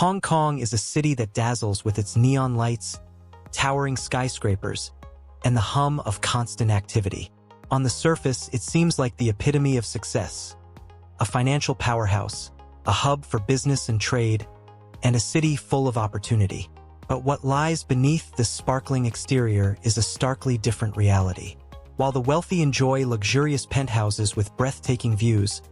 Hong Kong is a city that dazzles with its neon lights, towering skyscrapers, and the hum of constant activity. On the surface, it seems like the epitome of success, a financial powerhouse, a hub for business and trade, and a city full of opportunity. But what lies beneath this sparkling exterior is a starkly different reality. While the wealthy enjoy luxurious penthouses with breathtaking views,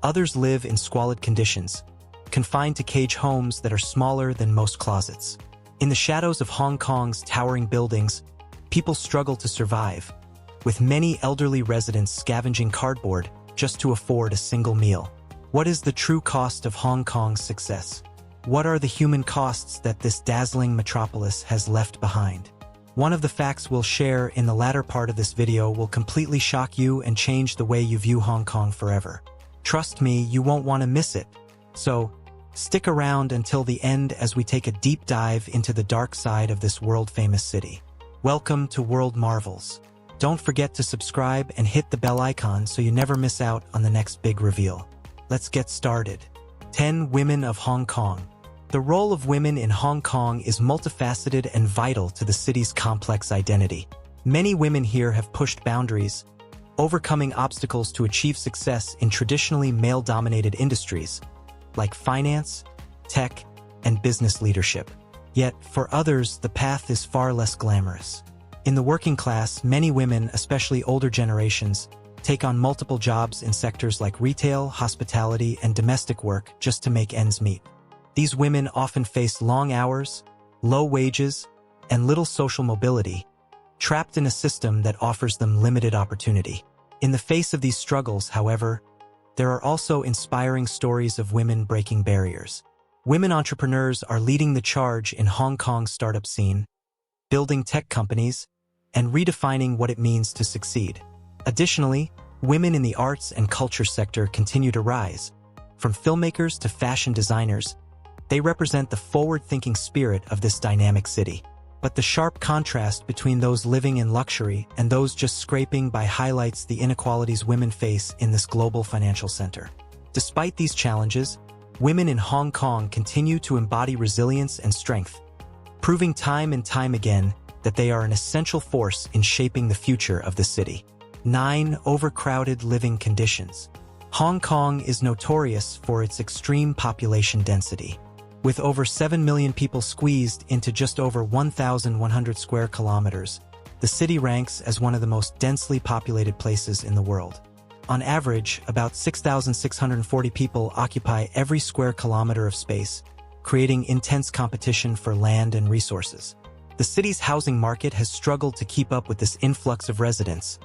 others live in squalid conditions, confined to cage homes that are smaller than most closets. In the shadows of Hong Kong's towering buildings, people struggle to survive, with many elderly residents scavenging cardboard just to afford a single meal. What is the true cost of Hong Kong's success? What are the human costs that this dazzling metropolis has left behind? One of the facts we'll share in the latter part of this video will completely shock you and change the way you view Hong Kong forever. Trust me, you won't want to miss it. So, stick around until the end as we take a deep dive into the dark side of this world-famous city. Welcome to World Marvels. Don't forget to subscribe and hit the bell icon so you never miss out on the next big reveal. Let's get started. 10 Women of Hong Kong. The role of women in Hong Kong is multifaceted and vital to the city's complex identity. Many women here have pushed boundaries, overcoming obstacles to achieve success in traditionally male-dominated industries, like finance, tech, and business leadership. Yet, for others, the path is far less glamorous. In the working class, many women, especially older generations, take on multiple jobs in sectors like retail, hospitality, and domestic work just to make ends meet. These women often face long hours, low wages, and little social mobility, trapped in a system that offers them limited opportunity. In the face of these struggles, however, there are also inspiring stories of women breaking barriers. Women entrepreneurs are leading the charge in Hong Kong's startup scene, building tech companies, and redefining what it means to succeed. Additionally, women in the arts and culture sector continue to rise. From filmmakers to fashion designers, they represent the forward-thinking spirit of this dynamic city. But the sharp contrast between those living in luxury and those just scraping by highlights the inequalities women face in this global financial center. Despite these challenges, women in Hong Kong continue to embody resilience and strength, proving time and time again that they are an essential force in shaping the future of the city. 9 Overcrowded living conditions. Hong Kong is notorious for its extreme population density. With over 7 million people squeezed into just over 1,100 square kilometers, the city ranks as one of the most densely populated places in the world. On average, about 6,640 people occupy every square kilometer of space, creating intense competition for land and resources. The city's housing market has struggled to keep up with this influx of residents,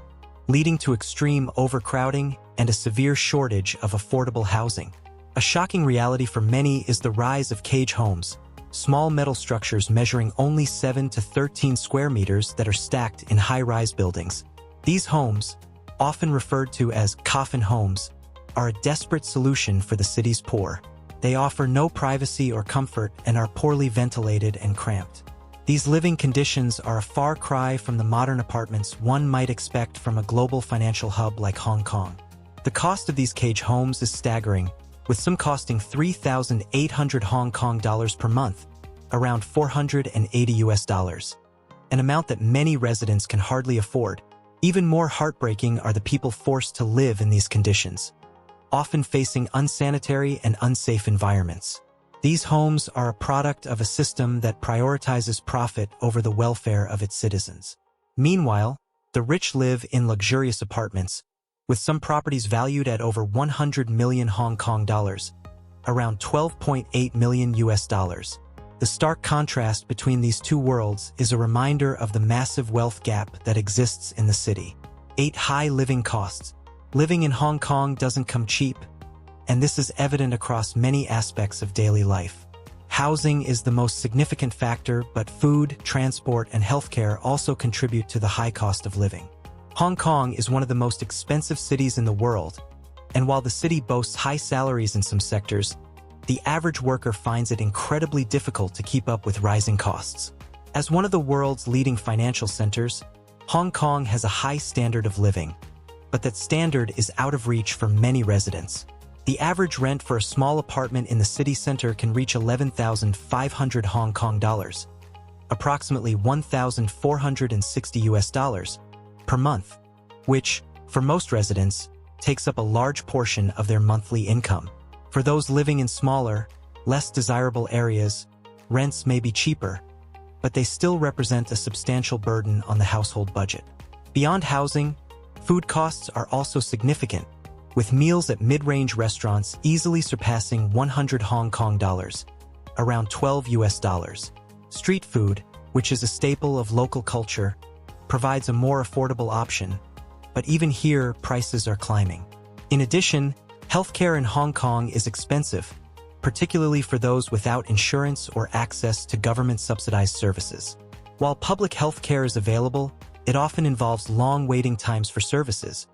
leading to extreme overcrowding and a severe shortage of affordable housing. A shocking reality for many is the rise of cage homes, small metal structures measuring only 7 to 13 square meters that are stacked in high-rise buildings. These homes, often referred to as coffin homes, are a desperate solution for the city's poor. They offer no privacy or comfort and are poorly ventilated and cramped. These living conditions are a far cry from the modern apartments one might expect from a global financial hub like Hong Kong. The cost of these cage homes is staggering, with some costing 3,800 Hong Kong dollars per month, around 480 US dollars, an amount that many residents can hardly afford. Even more heartbreaking are the people forced to live in these conditions, often facing unsanitary and unsafe environments. These homes are a product of a system that prioritizes profit over the welfare of its citizens. Meanwhile, the rich live in luxurious apartments, with some properties valued at over 100 million Hong Kong dollars, around 12.8 million US dollars. The stark contrast between these two worlds is a reminder of the massive wealth gap that exists in the city. 8 High living costs. Living in Hong Kong doesn't come cheap, and this is evident across many aspects of daily life. Housing is the most significant factor, but food, transport, and healthcare also contribute to the high cost of living. Hong Kong is one of the most expensive cities in the world, and while the city boasts high salaries in some sectors, the average worker finds it incredibly difficult to keep up with rising costs. As one of the world's leading financial centers, Hong Kong has a high standard of living, but that standard is out of reach for many residents. The average rent for a small apartment in the city center can reach 11,500 Hong Kong dollars, approximately 1,460 US dollars, per month, which, for most residents, takes up a large portion of their monthly income. For those living in smaller, less desirable areas, rents may be cheaper, but they still represent a substantial burden on the household budget. Beyond housing, food costs are also significant, with meals at mid-range restaurants easily surpassing 100 Hong Kong dollars, around 12 US dollars. Street food, which is a staple of local culture, provides a more affordable option, but even here, prices are climbing. In addition, healthcare in Hong Kong is expensive, particularly for those without insurance or access to government-subsidized services. While public healthcare is available, it often involves long waiting times for services,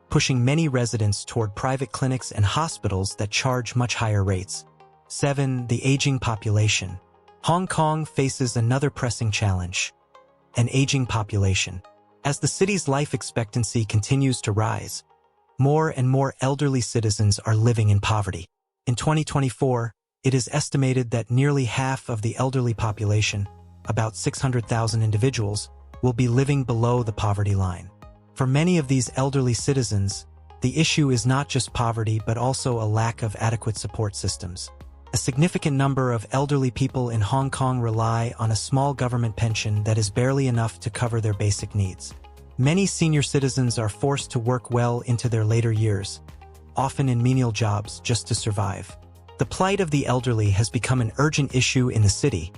pushing many residents toward private clinics and hospitals that charge much higher rates. 7. The aging population. Hong Kong faces another pressing challenge: an aging population. As the city's life expectancy continues to rise, more and more elderly citizens are living in poverty. In 2024, it is estimated that nearly half of the elderly population, about 600,000 individuals, will be living below the poverty line. For many of these elderly citizens, the issue is not just poverty but also a lack of adequate support systems. A significant number of elderly people in Hong Kong rely on a small government pension that is barely enough to cover their basic needs. Many senior citizens are forced to work well into their later years, often in menial jobs, just to survive. The plight of the elderly has become an urgent issue in the city,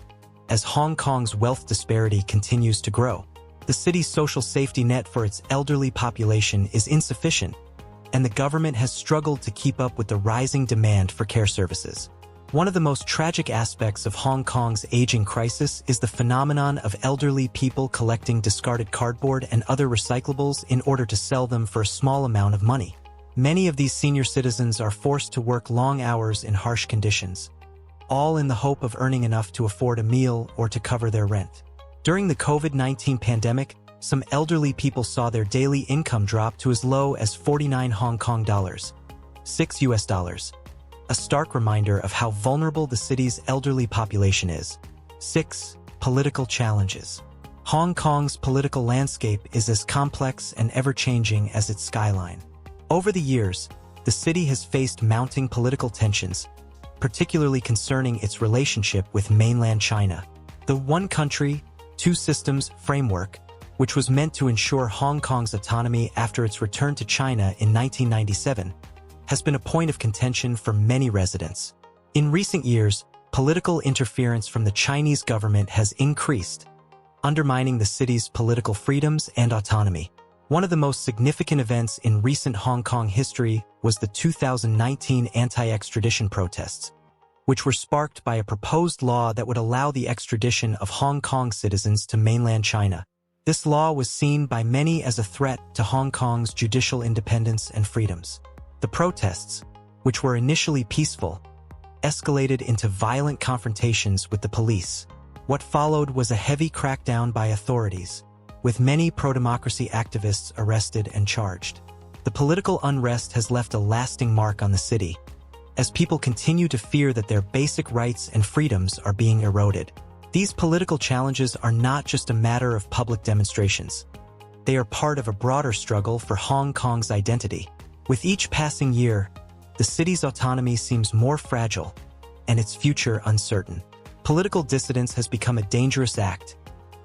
as Hong Kong's wealth disparity continues to grow. The city's social safety net for its elderly population is insufficient, and the government has struggled to keep up with the rising demand for care services. One of the most tragic aspects of Hong Kong's aging crisis is the phenomenon of elderly people collecting discarded cardboard and other recyclables in order to sell them for a small amount of money. Many of these senior citizens are forced to work long hours in harsh conditions, all in the hope of earning enough to afford a meal or to cover their rent. During the COVID-19 pandemic, some elderly people saw their daily income drop to as low as 49 Hong Kong dollars, 6 US dollars. A stark reminder of how vulnerable the city's elderly population is. 6. Political challenges. Hong Kong's political landscape is as complex and ever-changing as its skyline. Over the years, the city has faced mounting political tensions, particularly concerning its relationship with mainland China. The one country, two systems framework, which was meant to ensure Hong Kong's autonomy after its return to China in 1997, has been a point of contention for many residents. In recent years, political interference from the Chinese government has increased, undermining the city's political freedoms and autonomy. One of the most significant events in recent Hong Kong history was the 2019 anti-extradition protests, which were sparked by a proposed law that would allow the extradition of Hong Kong citizens to mainland China. This law was seen by many as a threat to Hong Kong's judicial independence and freedoms. The protests, which were initially peaceful, escalated into violent confrontations with the police. What followed was a heavy crackdown by authorities, with many pro-democracy activists arrested and charged. The political unrest has left a lasting mark on the city, as people continue to fear that their basic rights and freedoms are being eroded. These political challenges are not just a matter of public demonstrations. They are part of a broader struggle for Hong Kong's identity. With each passing year, the city's autonomy seems more fragile and its future uncertain. Political dissidence has become a dangerous act,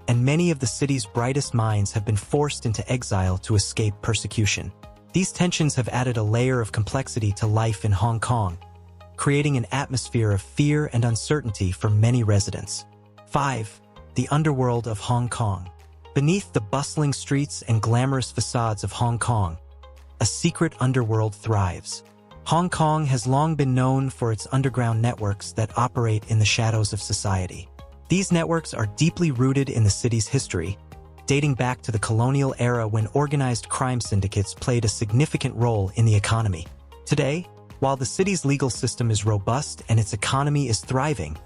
and many of the city's brightest minds have been forced into exile to escape persecution. These tensions have added a layer of complexity to life in Hong Kong, creating an atmosphere of fear and uncertainty for many residents. 5. The underworld of Hong Kong. Beneath the bustling streets and glamorous facades of Hong Kong, a secret underworld thrives. Hong Kong has long been known for its underground networks that operate in the shadows of society. These networks are deeply rooted in the city's history, dating back to the colonial era when organized crime syndicates played a significant role in the economy. Today, while the city's legal system is robust and its economy is thriving,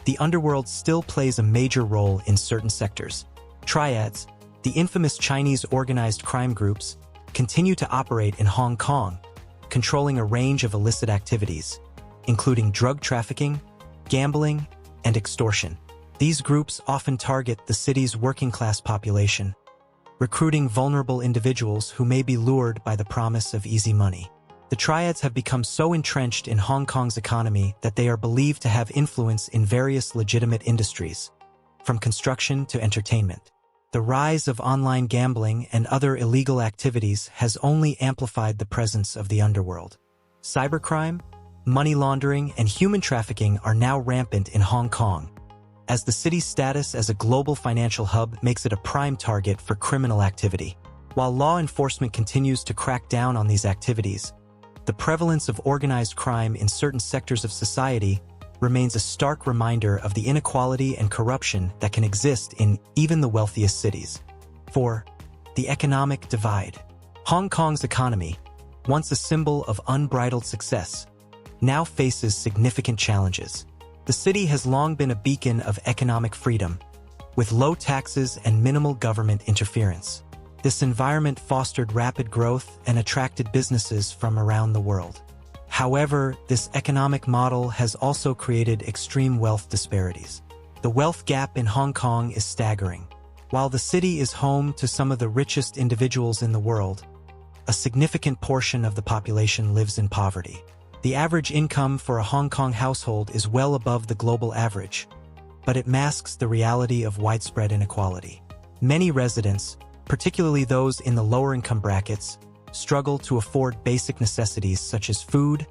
the underworld still plays a major role in certain sectors. Triads, the infamous Chinese organized crime groups, continue to operate in Hong Kong, controlling a range of illicit activities, including drug trafficking, gambling, and extortion. These groups often target the city's working-class population, recruiting vulnerable individuals who may be lured by the promise of easy money. The triads have become so entrenched in Hong Kong's economy that they are believed to have influence in various legitimate industries, from construction to entertainment. The rise of online gambling and other illegal activities has only amplified the presence of the underworld. Cybercrime, money laundering, and human trafficking are now rampant in Hong Kong, as the city's status as a global financial hub makes it a prime target for criminal activity. While law enforcement continues to crack down on these activities, the prevalence of organized crime in certain sectors of society remains a stark reminder of the inequality and corruption that can exist in even the wealthiest cities. 4. The economic divide. Hong Kong's economy, once a symbol of unbridled success, now faces significant challenges. The city has long been a beacon of economic freedom, with low taxes and minimal government interference. This environment fostered rapid growth and attracted businesses from around the world. However, this economic model has also created extreme wealth disparities. The wealth gap in Hong Kong is staggering. While the city is home to some of the richest individuals in the world, a significant portion of the population lives in poverty. The average income for a Hong Kong household is well above the global average, but it masks the reality of widespread inequality. Many residents, particularly those in the lower income brackets, struggle to afford basic necessities such as food,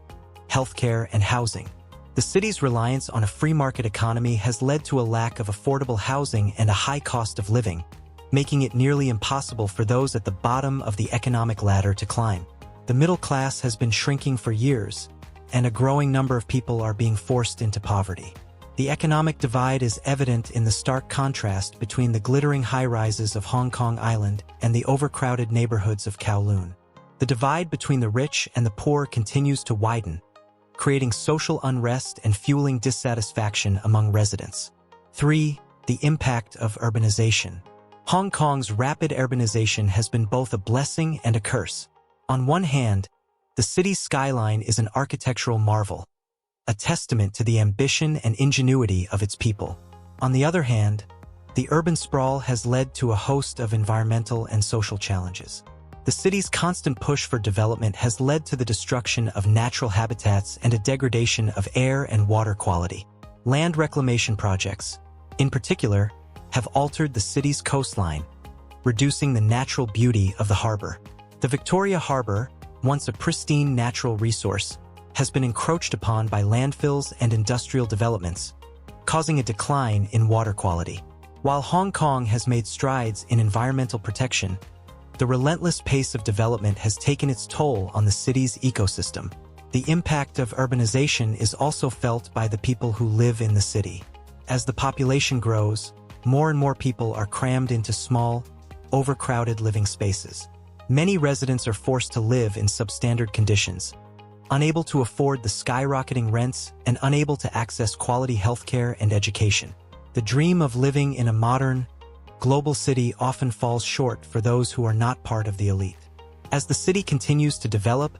healthcare, and housing. The city's reliance on a free market economy has led to a lack of affordable housing and a high cost of living, making it nearly impossible for those at the bottom of the economic ladder to climb. The middle class has been shrinking for years, and a growing number of people are being forced into poverty. The economic divide is evident in the stark contrast between the glittering high-rises of Hong Kong Island and the overcrowded neighborhoods of Kowloon. The divide between the rich and the poor continues to widen, creating social unrest and fueling dissatisfaction among residents. 3. The impact of urbanization. Hong Kong's rapid urbanization has been both a blessing and a curse. On one hand, the city's skyline is an architectural marvel, a testament to the ambition and ingenuity of its people. On the other hand, the urban sprawl has led to a host of environmental and social challenges. The city's constant push for development has led to the destruction of natural habitats and a degradation of air and water quality. Land reclamation projects, in particular, have altered the city's coastline, reducing the natural beauty of the harbor. The Victoria Harbor, once a pristine natural resource, has been encroached upon by landfills and industrial developments, causing a decline in water quality. While Hong Kong has made strides in environmental protection, the relentless pace of development has taken its toll on the city's ecosystem. The impact of urbanization is also felt by the people who live in the city. As the population grows, more and more people are crammed into small, overcrowded living spaces. Many residents are forced to live in substandard conditions, unable to afford the skyrocketing rents and unable to access quality healthcare and education. The dream of living in a modern, global city often falls short for those who are not part of the elite. As the city continues to develop,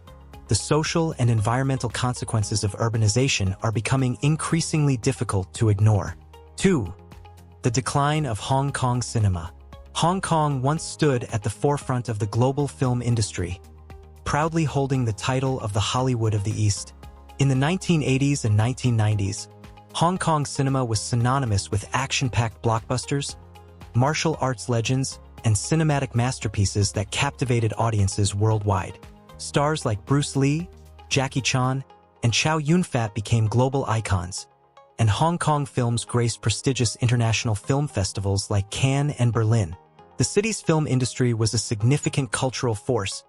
the social and environmental consequences of urbanization are becoming increasingly difficult to ignore. 2. The decline of Hong Kong cinema. Hong Kong once stood at the forefront of the global film industry, proudly holding the title of the Hollywood of the East. In the 1980s and 1990s, Hong Kong cinema was synonymous with action-packed blockbusters, martial arts legends, and cinematic masterpieces that captivated audiences worldwide. Stars like Bruce Lee, Jackie Chan, and Chow Yun-fat became global icons, and Hong Kong films graced prestigious international film festivals like Cannes and Berlin. The city's film industry was a significant cultural force,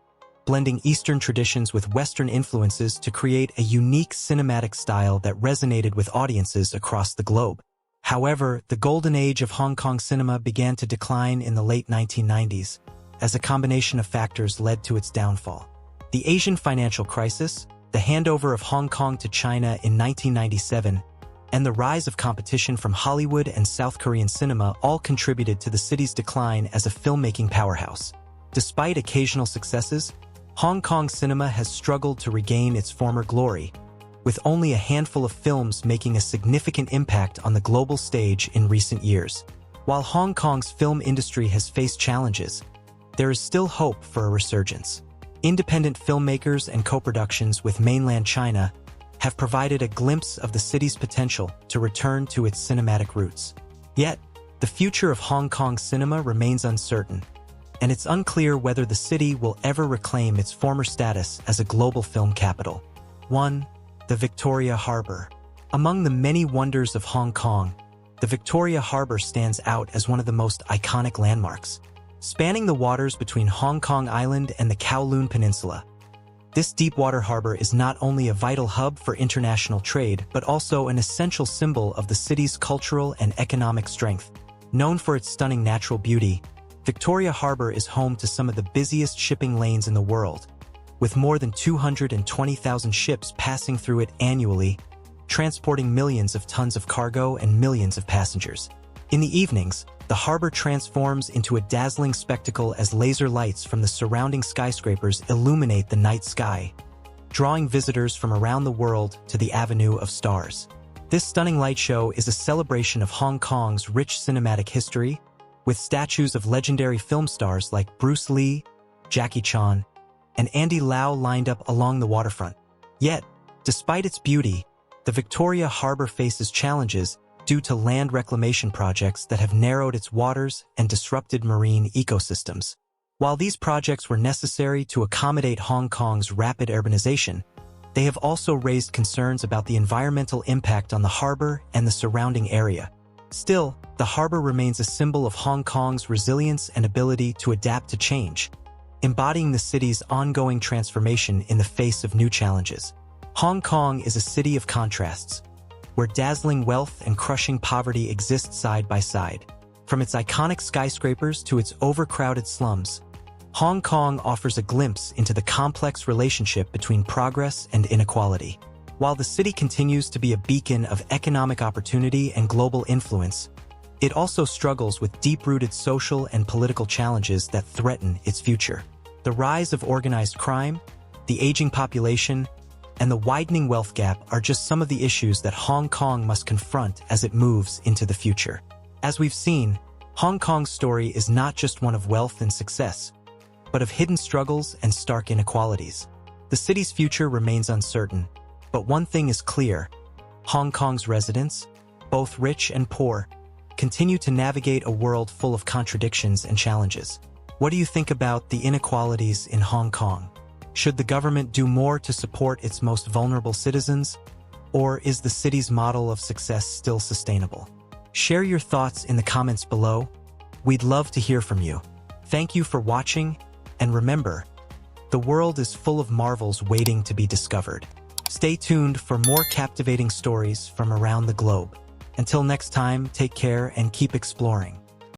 blending Eastern traditions with Western influences to create a unique cinematic style that resonated with audiences across the globe. However, the golden age of Hong Kong cinema began to decline in the late 1990s, as a combination of factors led to its downfall. The Asian financial crisis, the handover of Hong Kong to China in 1997, and the rise of competition from Hollywood and South Korean cinema all contributed to the city's decline as a filmmaking powerhouse. Despite occasional successes, Hong Kong cinema has struggled to regain its former glory, with only a handful of films making a significant impact on the global stage in recent years. While Hong Kong's film industry has faced challenges, there is still hope for a resurgence. Independent filmmakers and co-productions with mainland China have provided a glimpse of the city's potential to return to its cinematic roots. Yet, the future of Hong Kong cinema remains uncertain, and it's unclear whether the city will ever reclaim its former status as a global film capital. 1. The Victoria Harbour. Among the many wonders of Hong Kong, the Victoria Harbour stands out as one of the most iconic landmarks. Spanning the waters between Hong Kong Island and the Kowloon Peninsula, this deepwater harbor is not only a vital hub for international trade but also an essential symbol of the city's cultural and economic strength. Known for its stunning natural beauty, Victoria Harbour is home to some of the busiest shipping lanes in the world, with more than 220,000 ships passing through it annually, transporting millions of tons of cargo and millions of passengers. In the evenings, the harbor transforms into a dazzling spectacle as laser lights from the surrounding skyscrapers illuminate the night sky, drawing visitors from around the world to the Avenue of Stars. This stunning light show is a celebration of Hong Kong's rich cinematic history, with statues of legendary film stars like Bruce Lee, Jackie Chan, and Andy Lau lined up along the waterfront. Yet, despite its beauty, the Victoria Harbour faces challenges due to land reclamation projects that have narrowed its waters and disrupted marine ecosystems. While these projects were necessary to accommodate Hong Kong's rapid urbanization, they have also raised concerns about the environmental impact on the harbor and the surrounding area. Still, the harbor remains a symbol of Hong Kong's resilience and ability to adapt to change, embodying the city's ongoing transformation in the face of new challenges. Hong Kong is a city of contrasts, where dazzling wealth and crushing poverty exist side by side. From its iconic skyscrapers to its overcrowded slums, Hong Kong offers a glimpse into the complex relationship between progress and inequality. While the city continues to be a beacon of economic opportunity and global influence, it also struggles with deep-rooted social and political challenges that threaten its future. The rise of organized crime, the aging population, and the widening wealth gap are just some of the issues that Hong Kong must confront as it moves into the future. As we've seen, Hong Kong's story is not just one of wealth and success, but of hidden struggles and stark inequalities. The city's future remains uncertain, but one thing is clear: Hong Kong's residents, both rich and poor, continue to navigate a world full of contradictions and challenges. What do you think about the inequalities in Hong Kong? Should the government do more to support its most vulnerable citizens? Or is the city's model of success still sustainable? Share your thoughts in the comments below. We'd love to hear from you. Thank you for watching, and remember, the world is full of marvels waiting to be discovered. Stay tuned for more captivating stories from around the globe. Until next time, take care and keep exploring.